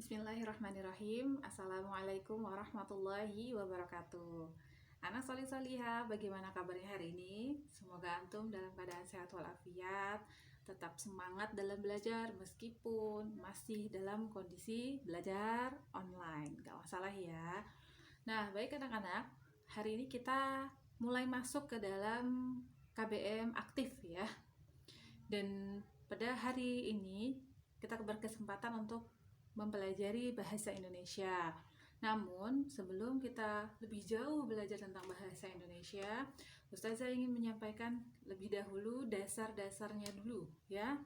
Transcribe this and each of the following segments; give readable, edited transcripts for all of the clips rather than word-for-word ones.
Bismillahirrahmanirrahim. Assalamualaikum warahmatullahi wabarakatuh. Anak solih solihah, bagaimana kabarnya hari ini? Semoga antum dalam keadaan sehat walafiat, tetap semangat dalam belajar meskipun masih dalam kondisi belajar online. Gak masalah ya. Nah, baik anak-anak, hari ini kita mulai masuk ke dalam KBM aktif ya. Dan pada hari ini kita berkesempatan untuk mempelajari bahasa Indonesia. Namun, sebelum kita lebih jauh belajar tentang bahasa Indonesia, Ustazah ingin menyampaikan lebih dahulu dasar-dasarnya dulu ya.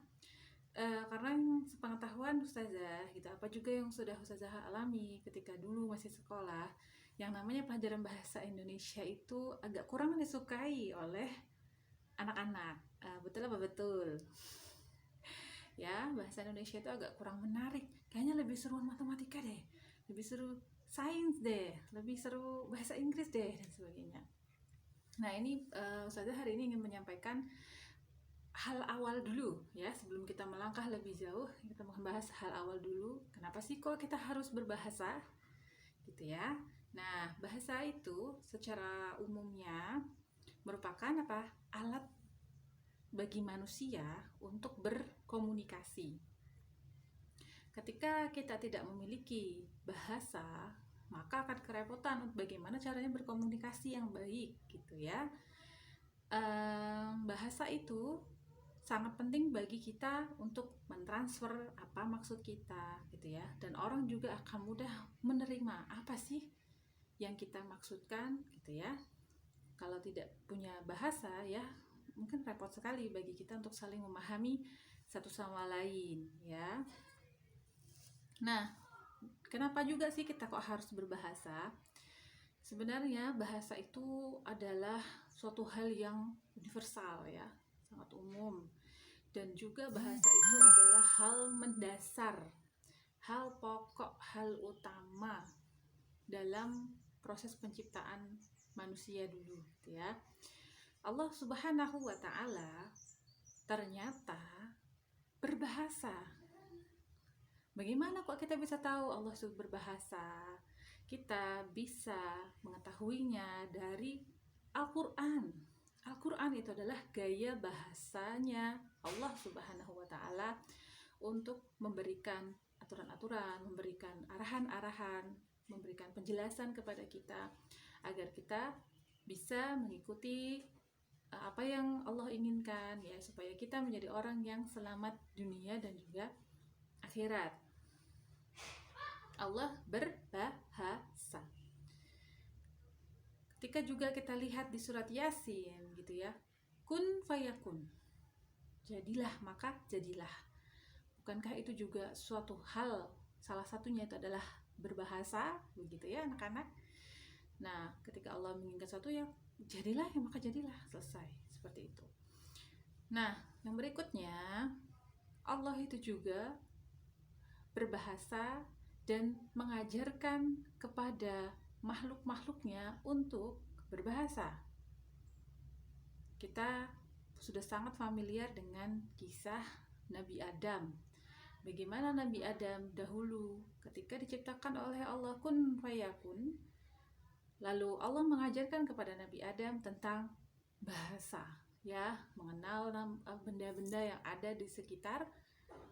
Karena sepengetahuan Ustazah, gitu, apa juga yang sudah Ustazah alami ketika dulu masih sekolah, yang namanya pelajaran bahasa Indonesia itu agak kurang disukai oleh anak-anak. Betul apa betul? Ya, bahasa Indonesia itu agak kurang menarik. Kayaknya lebih seru matematika deh, lebih seru sains deh, lebih seru bahasa Inggris deh, dan sebagainya. Nah, ini Ustazah hari ini ingin menyampaikan hal awal dulu ya, sebelum kita melangkah lebih jauh. Kita membahas hal awal dulu. Kenapa sih kok kita harus berbahasa? Gitu ya. Nah, bahasa itu secara umumnya merupakan apa? Alat bagi manusia untuk berkomunikasi. Ketika kita tidak memiliki bahasa, maka akan kerepotan bagaimana caranya berkomunikasi yang baik, gitu ya. Bahasa itu sangat penting bagi kita untuk mentransfer apa maksud kita, gitu ya. Dan orang juga akan mudah menerima apa sih yang kita maksudkan, gitu ya. Kalau tidak punya bahasa ya, mungkin repot sekali bagi kita untuk saling memahami satu sama lain ya. Nah, kenapa juga sih kita kok harus berbahasa? Sebenarnya bahasa itu adalah suatu hal yang universal ya, sangat umum. Dan juga bahasa itu adalah hal mendasar, hal pokok, hal utama dalam proses penciptaan manusia dulu, gitu ya. Allah Subhanahu wa Ta'ala ternyata berbahasa. Bagaimana kok kita bisa tahu Allah itu berbahasa? Kita bisa mengetahuinya dari Al-Quran. Al-Quran itu adalah gaya bahasanya Allah Subhanahu wa Ta'ala untuk memberikan aturan-aturan, memberikan arahan-arahan, memberikan penjelasan kepada kita agar kita bisa mengikuti apa yang Allah inginkan ya, supaya kita menjadi orang yang selamat dunia dan juga akhirat. Allah berbahasa. Ketika juga kita lihat di surat Yasin gitu ya, kun fayakun, jadilah maka jadilah. Bukankah itu juga suatu hal, salah satunya itu adalah berbahasa, begitu ya anak-anak. Nah, ketika Allah menginginkan sesuatu ya jadilah, ya maka jadilah, selesai, seperti itu. Nah, yang berikutnya, Allah itu juga berbahasa dan mengajarkan kepada makhluk-makhluknya untuk berbahasa. Kita sudah sangat familiar dengan kisah Nabi Adam. Bagaimana Nabi Adam dahulu ketika diciptakan oleh Allah kun fayakun, lalu Allah mengajarkan kepada Nabi Adam tentang bahasa, ya, mengenal benda-benda yang ada di sekitar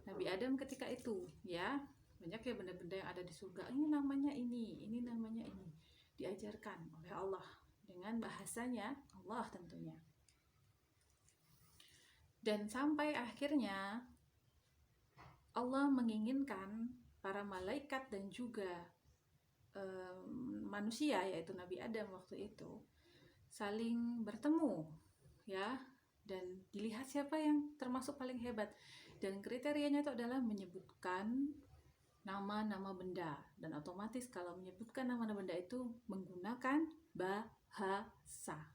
Nabi Adam ketika itu, ya. Banyak ya benda-benda yang ada di surga. Ini namanya ini namanya ini. Diajarkan oleh Allah dengan bahasanya Allah tentunya. Dan sampai akhirnya Allah menginginkan para malaikat dan juga manusia, yaitu Nabi Adam waktu itu, saling bertemu ya, dan dilihat siapa yang termasuk paling hebat. Dan kriterianya itu adalah menyebutkan nama-nama benda, dan otomatis kalau menyebutkan nama-nama benda itu menggunakan bahasa.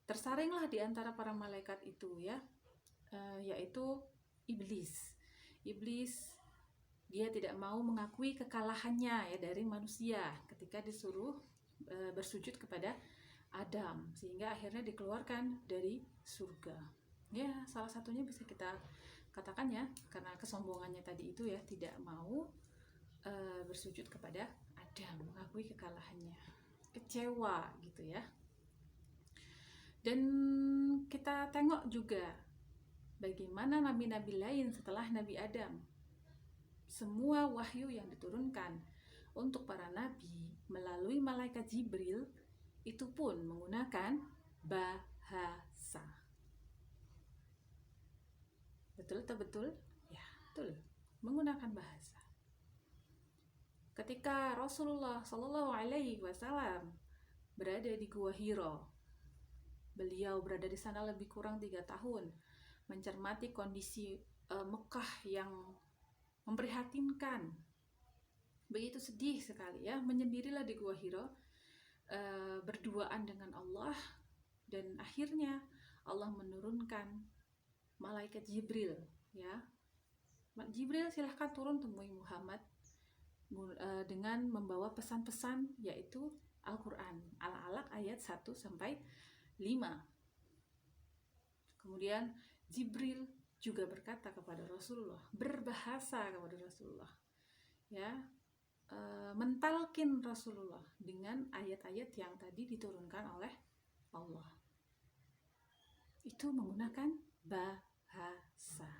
Tersaringlah di antara para malaikat itu ya, yaitu iblis. Iblis dia tidak mau mengakui kekalahannya ya dari manusia ketika disuruh bersujud kepada Adam, sehingga akhirnya dikeluarkan dari surga. Ya, salah satunya bisa kita katakan ya, karena kesombongannya tadi itu ya, tidak mau bersujud kepada Adam, mengakui kekalahannya, kecewa gitu ya. Dan kita tengok juga bagaimana nabi-nabi lain setelah Nabi Adam. Semua wahyu yang diturunkan untuk para nabi melalui malaikat Jibril itu pun menggunakan bahasa. Betul atau betul? Ya, betul. Menggunakan bahasa. Ketika Rasulullah Shallallahu Alaihi Wasallam berada di Gua Hiro, beliau berada di sana lebih kurang 3 tahun, mencermati kondisi Mekah yang memprihatinkan, begitu sedih sekali ya, menyendirilah di Gua Hiro, berduaan dengan Allah, dan akhirnya Allah menurunkan malaikat Jibril ya. Jibril silahkan turun temui Muhammad dengan membawa pesan-pesan, yaitu Al-Quran, Al-Alaq ayat 1-5. Kemudian Jibril juga berkata kepada Rasulullah, berbahasa kepada Rasulullah ya, mentalkin Rasulullah dengan ayat-ayat yang tadi diturunkan oleh Allah. Itu menggunakan bahasa.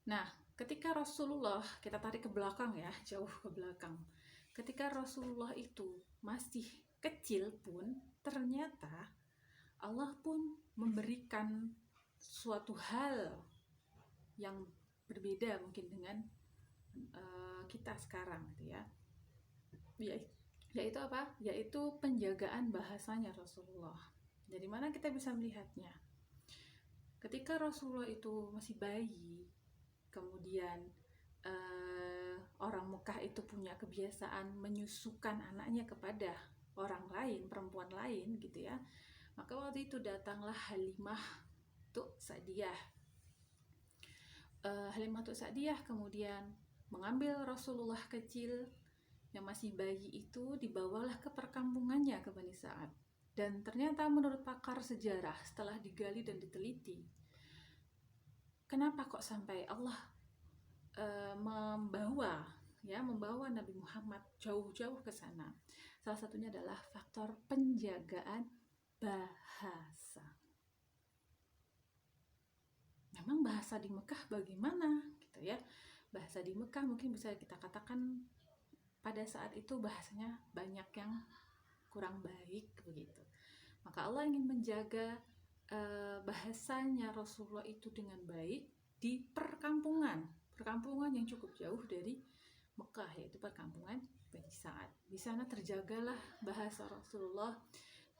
Nah, ketika Rasulullah, kita tarik ke belakang ya, jauh ke belakang. Ketika Rasulullah itu masih kecil pun, ternyata Allah pun memberikan suatu hal yang berbeda mungkin dengan kita sekarang gitu ya. Yaitu apa? Yaitu penjagaan bahasanya Rasulullah. Dari mana kita bisa melihatnya? Ketika Rasulullah itu masih bayi, kemudian orang Mekah itu punya kebiasaan menyusukan anaknya kepada orang lain, perempuan lain gitu ya. Maka waktu itu datanglah Halimah Tuk Sa'diyah. Halimah Tuk Sa'diyah kemudian mengambil Rasulullah kecil yang masih bayi itu, dibawalah ke perkampungannya, ke Bani Sa'ad. Dan ternyata menurut pakar sejarah, setelah digali dan diteliti, kenapa kok sampai Allah membawa Nabi Muhammad jauh-jauh ke sana? Salah satunya adalah faktor penjagaan bahasa. Memang bahasa di Mekah bagaimana gitu ya? Bahasa di Mekah mungkin bisa kita katakan pada saat itu bahasanya banyak yang kurang baik begitu. Maka Allah ingin menjaga bahasanya Rasulullah itu dengan baik di perkampungan yang cukup jauh dari Mekah, yaitu perkampungan Bani Sa'ad. Di sana terjagalah bahasa Rasulullah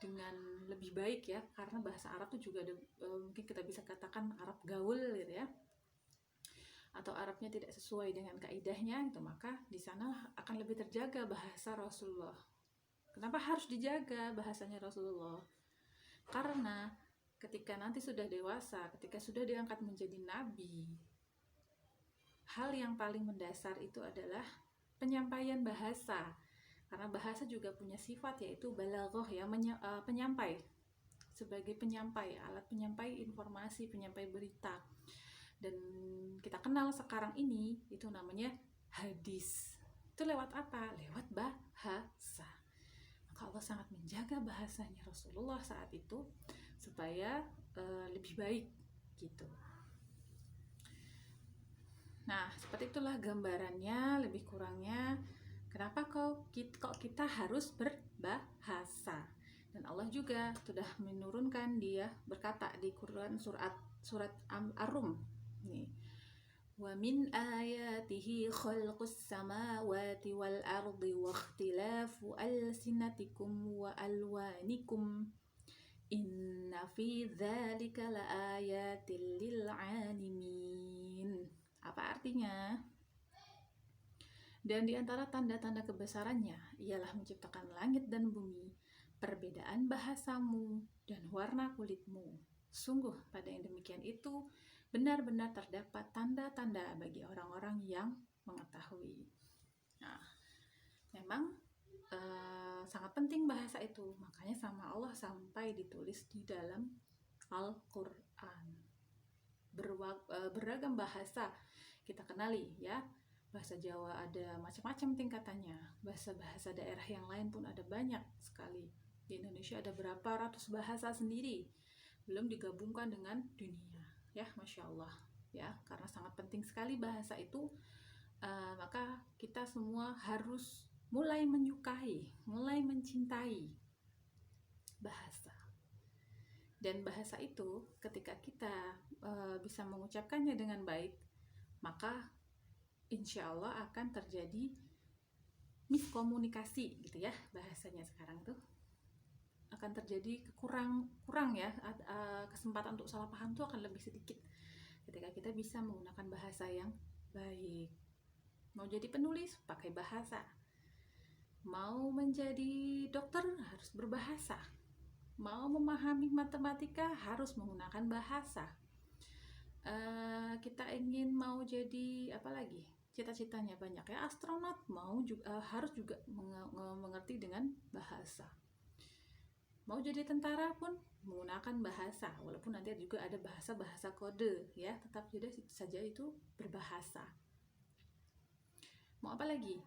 dengan lebih baik ya, karena bahasa Arab itu juga ada, mungkin kita bisa katakan Arab gaul gitu ya, atau Arabnya tidak sesuai dengan kaidahnya itu, maka di sana akan lebih terjaga bahasa Rasulullah. Kenapa harus dijaga bahasanya Rasulullah? Karena ketika nanti sudah dewasa, ketika sudah diangkat menjadi nabi, hal yang paling mendasar itu adalah penyampaian bahasa. Karena bahasa juga punya sifat, yaitu balaghah ya, penyampai. Sebagai penyampai, alat penyampai informasi, penyampai berita. Dan kita kenal sekarang ini itu namanya hadis. Itu lewat apa? Lewat bahasa. Maka Allah sangat menjaga bahasanya Rasulullah saat itu supaya lebih baik gitu. Nah, seperti itulah gambarannya lebih kurangnya. Kenapa kok kita harus berbahasa? Dan Allah juga sudah menurunkan, dia berkata di Quran surat Ar-Rum nih, wa min ayatihi khalqus samawati wal ardi wa ikhtilafu alsinatikum wa alwanikum inna fi dzalika laayatil lil alimin. Apa artinya? Dan di antara tanda-tanda kebesarannya ialah menciptakan langit dan bumi, perbedaan bahasamu dan warna kulitmu. Sungguh pada yang demikian itu benar-benar terdapat tanda-tanda bagi orang-orang yang mengetahui. Nah, memang sangat penting bahasa itu, makanya sama Allah sampai ditulis di dalam Al-Quran. beragam bahasa kita kenali ya. Bahasa Jawa ada macam-macam tingkatannya, bahasa-bahasa daerah yang lain pun ada banyak sekali. Di Indonesia ada berapa ratus bahasa sendiri, belum digabungkan dengan dunia ya, Masya Allah ya. Karena sangat penting sekali bahasa itu, maka kita semua harus mulai menyukai, mulai mencintai bahasa. Dan bahasa itu ketika kita bisa mengucapkannya dengan baik, maka insya Allah akan terjadi miskomunikasi gitu ya, bahasanya sekarang tuh akan terjadi kurang ya, kesempatan untuk salah paham tuh akan lebih sedikit ketika kita bisa menggunakan bahasa yang baik. Mau jadi penulis pakai bahasa, mau menjadi dokter harus berbahasa, mau memahami matematika harus menggunakan bahasa. Kita ingin mau jadi apa lagi, cita-citanya banyak ya, astronot, mau juga harus juga mengerti dengan bahasa. Mau jadi tentara pun menggunakan bahasa, walaupun nanti juga ada bahasa kode ya, tetap saja itu berbahasa. Mau apa lagi?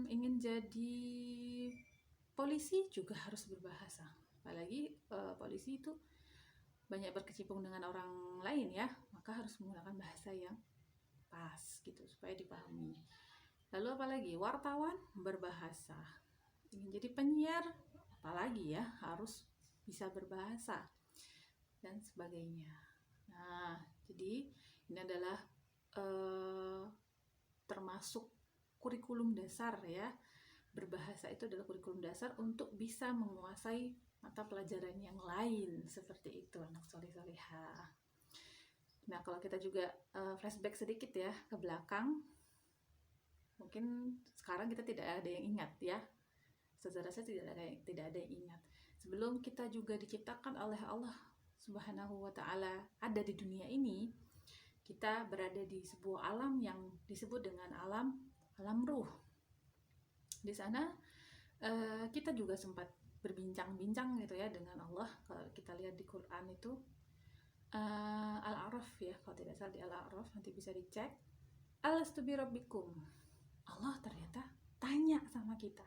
Ingin jadi polisi juga harus berbahasa, apalagi polisi itu banyak berkecimpung dengan orang lain ya, maka harus menggunakan bahasa yang pas gitu supaya dipahami. Lalu apalagi, wartawan berbahasa. Ingin jadi penyiar apalagi ya, harus bisa berbahasa dan sebagainya. Nah, jadi ini adalah termasuk kurikulum dasar ya. Berbahasa itu adalah kurikulum dasar untuk bisa menguasai mata pelajaran yang lain, seperti itu anak soleh-solehah. Nah, kalau kita juga flashback sedikit ya ke belakang, mungkin sekarang kita tidak ada yang ingat ya, sejarah saya tidak ada yang ingat. Sebelum kita juga diciptakan oleh Allah Subhanahu wa Ta'ala ada di dunia ini, kita berada di sebuah alam yang disebut dengan alam ruh. Di sana kita juga sempat berbincang-bincang gitu ya dengan Allah. Kalau kita lihat di Quran itu Al-A'raf ya, kalau tidak salah di Al-A'raf, nanti bisa dicek. Alastu bi rabbikum. Allah ternyata tanya sama kita.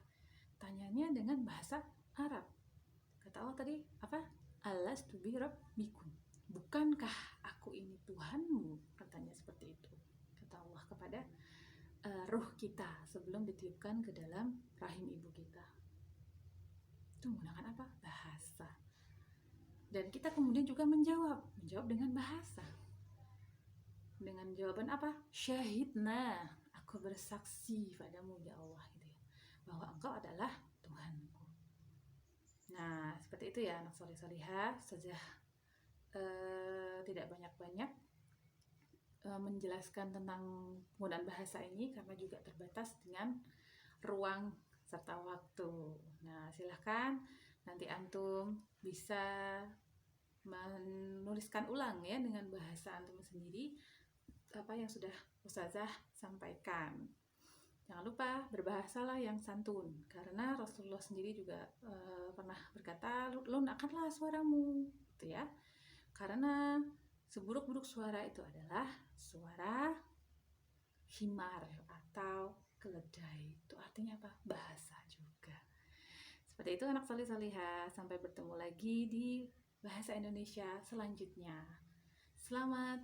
Tanyanya dengan bahasa Arab. Kata Allah tadi apa? Alastu bi rabbikum. Bukankah aku ini Tuhanmu? Katanya seperti itu. Kata Allah kepada ruh kita sebelum ditiupkan ke dalam rahim ibu kita. Itu menggunakan apa? Bahasa. Dan kita kemudian juga menjawab dengan bahasa. Dengan jawaban apa? Syahidna, aku bersaksi padamu ya Allah gitu ya, bahwa engkau adalah Tuhanku. Nah, seperti itu ya anak soleh-solehah. Saja tidak banyak-banyak menjelaskan tentang penggunaan bahasa ini karena juga terbatas dengan ruang serta waktu. Nah, silahkan nanti antum bisa menuliskan ulang ya dengan bahasa antum sendiri apa yang sudah Ustazah sampaikan. Jangan lupa berbahasalah yang santun, karena Rasulullah sendiri juga pernah berkata, lunakkanlah suaramu gitu ya, karena seburuk-buruk suara itu adalah suara himar atau keledai. Itu artinya apa? Bahasa juga. Seperti itu anak soleh-solehah. Sampai bertemu lagi di bahasa Indonesia selanjutnya. Selamat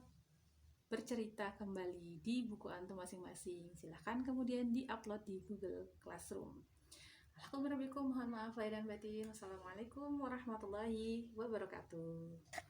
bercerita kembali di buku antum masing-masing. Silahkan kemudian di-upload di Google Classroom. Alhamdulillah, mohon maaf lahir dan batin. Wassalamualaikum warahmatullahi wabarakatuh.